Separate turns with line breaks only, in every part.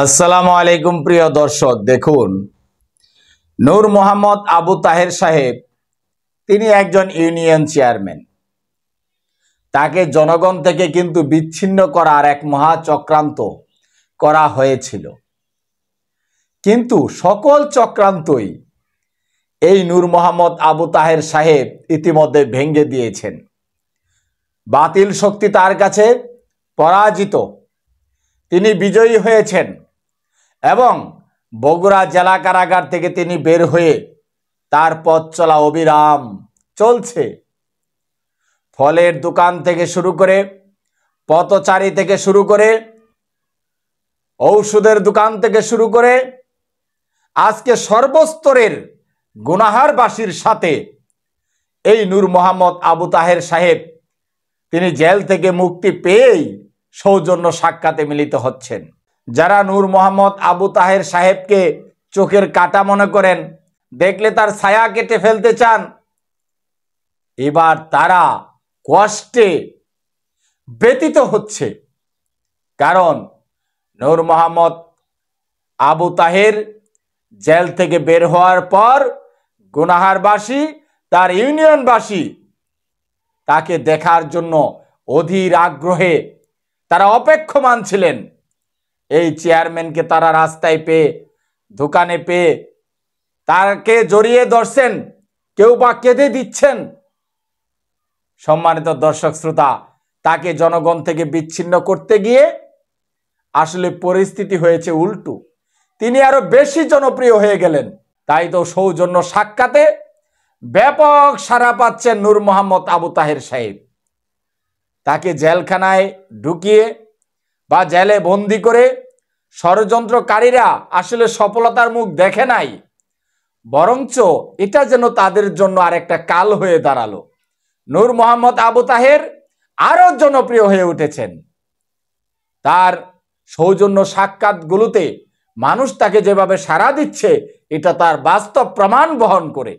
আসসালামু আলাইকুম প্রিয় দর্শক, দেখুন নূর মোহাম্মদ আবু তাহের সাহেব তিনি একজন ইউনিয়ন চেয়ারম্যান। তাকে জনগণ থেকে কিন্তু বিচ্ছিন্ন করার এক মহা চক্রান্ত করা হয়েছিল, কিন্তু সকল চক্রান্তই এই নূর মোহাম্মদ আবু তাহের সাহেব ইতিমধ্যে ভেঙে দিয়েছেন। বাতিল শক্তি তার কাছে পরাজিত, তিনি বিজয়ী হয়েছেন এবং বগুড়া জেলা কারাগার থেকে তিনি বের হয়ে তার পথ চলা অবিরাম চলছে। ফলের দোকান থেকে শুরু করে, পথচারী থেকে শুরু করে, ঔষধের দোকান থেকে শুরু করে আজকে সর্বস্তরের গুনাহারবাসীর সাথে এই নূর মোহাম্মদ আবু তাহের সাহেব তিনি জেল থেকে মুক্তি পেয়েই সৌজন্য সাক্ষাতে মিলিত হচ্ছেন। যারা নূর মোহাম্মদ আবু তাহের সাহেবকে চোখের কাঁটা মনে করেন, দেখলে তার ছায়া কেটে ফেলতে চান, এবার তারা কষ্টে ব্যতীত হচ্ছে। কারণ নূর মোহাম্মদ আবু তাহের জেল থেকে বের হওয়ার পর গুনাহারবাসী, তার ইউনিয়নবাসী তাকে দেখার জন্য অধীর আগ্রহে তারা অপেক্ষমান ছিলেন। এই চেয়ারম্যানকে তারা রাস্তায় পেয়ে, দোকানে পেয়ে তাকে জড়িয়ে ধরছেন, কেউ বা কেঁদে দিচ্ছেন। সম্মানিত দর্শক শ্রোতা, তাকে জনগণ থেকে বিচ্ছিন্ন করতে গিয়ে আসলে পরিস্থিতি হয়েছে উল্টো, তিনি আরো বেশি জনপ্রিয় হয়ে গেলেন। তাই তো সৌজন্য সাক্ষাতে ব্যাপক সাড়া পাচ্ছেন নূর মোহাম্মদ আবু তাহের সাহেব। তাকে জেলখানায় ঢুকিয়ে বা জেলে বন্দি করে ষড়যন্ত্রকারীরা আসলে সফলতার মুখ দেখে নাই, বরঞ্চ এটা যেন তাদের জন্য আরেকটা কাল হয়ে দাঁড়ালো। নূর মোহাম্মদ আবু তাহের আরো জনপ্রিয় হয়ে উঠেছেন। তার সৌজন্য সাক্ষাৎগুলোতে মানুষ তাকে যেভাবে সাড়া দিচ্ছে, এটা তার বাস্তব প্রমাণ বহন করে।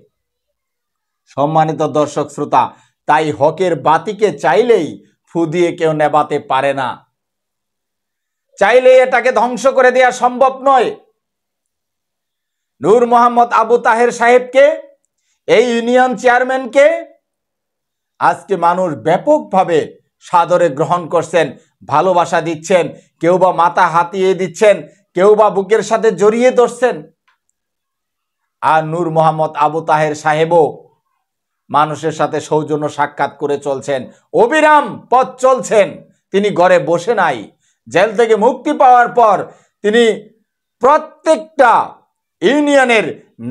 সম্মানিত দর্শক শ্রোতা, তাই হকের বাতিকে চাইলেই ফু দিয়ে কেউ নেভাতে পারে না, চাইলে এটাকে ধ্বংস করে দেওয়া সম্ভব নয়। নূর মোহাম্মদ আবু তাহের সাহেবকে, এই ইউনিয়ন চেয়ারম্যানকে আজকে মানুষ ব্যাপকভাবে সাদরে গ্রহণ করছেন, ভালোবাসা দিচ্ছেন, কেউ বা মাথা হাতিয়ে দিচ্ছেন, কেউ বা বুকের সাথে জড়িয়ে ধরছেন। আর নূর মোহাম্মদ আবু তাহের সাহেবও মানুষের সাথে সৌজন্য সাক্ষাৎ করে চলছেন, অবিরাম পথ চলছেন। তিনি ঘরে বসে নাই। জেল থেকে মুক্তি পাওয়ার পর তিনি প্রত্যেকটা ইউনিয়নের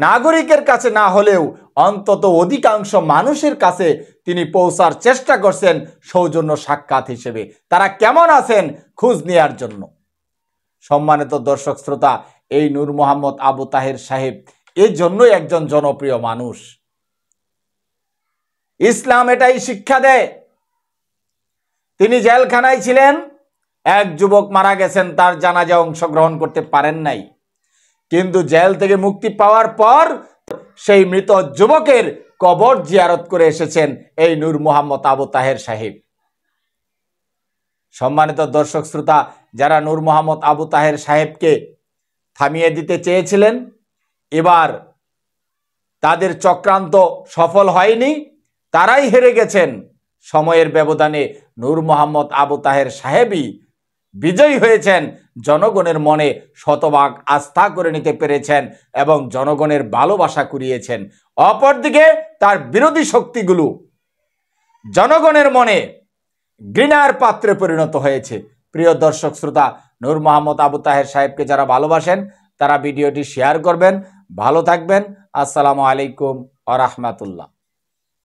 নাগরিকের কাছে না হলেও অন্তত অধিকাংশ মানুষের কাছে তিনি পৌঁছার চেষ্টা করছেন সৌজন্য সাক্ষাৎ হিসেবে। তারা কেমন আছেন খোঁজ নেওয়ার জন্য। সম্মানিত দর্শক শ্রোতা, এই নূর মোহাম্মদ আবু তাহের সাহেব এই জন্যই একজন জনপ্রিয় মানুষ। ইসলাম এটাই শিক্ষা দেয়। তিনি জেলখানায় ছিলেন, এক যুবক মারা গেছেন, তার জানাজায় অংশগ্রহণ করতে পারেন নাই, কিন্তু জেল থেকে মুক্তি পাওয়ার পর সেই মৃত যুবকের কবর জিয়ারত করে এসেছেন এই নূর মোহাম্মদ আবু তাহের সাহেব। সম্মানিত দর্শক শ্রোতা, যারা নূর মোহাম্মদ আবু তাহের সাহেবকে থামিয়ে দিতে চেয়েছিলেন, এবার তাদের চক্রান্ত সফল হয়নি, তারাই হেরে গেছেন। সময়ের ব্যবধানে নূর মোহাম্মদ আবু তাহের সাহেবই বিজয়ী হয়েছেন, জনগণের মনে শতভাগ আস্থা করে নিতে পেরেছেন এবং জনগণের ভালোবাসা কুড়িয়েছেন। অপরদিকে তার বিরোধী শক্তিগুলো জনগণের মনে ঘৃণার পাত্রে পরিণত হয়েছে। প্রিয় দর্শক শ্রোতা, নূর মোহাম্মদ আবু তাহের সাহেবকে যারা ভালোবাসেন তারা ভিডিওটি শেয়ার করবেন। ভালো থাকবেন। আসসালামু আলাইকুম ওয়া রাহমাতুল্লাহ।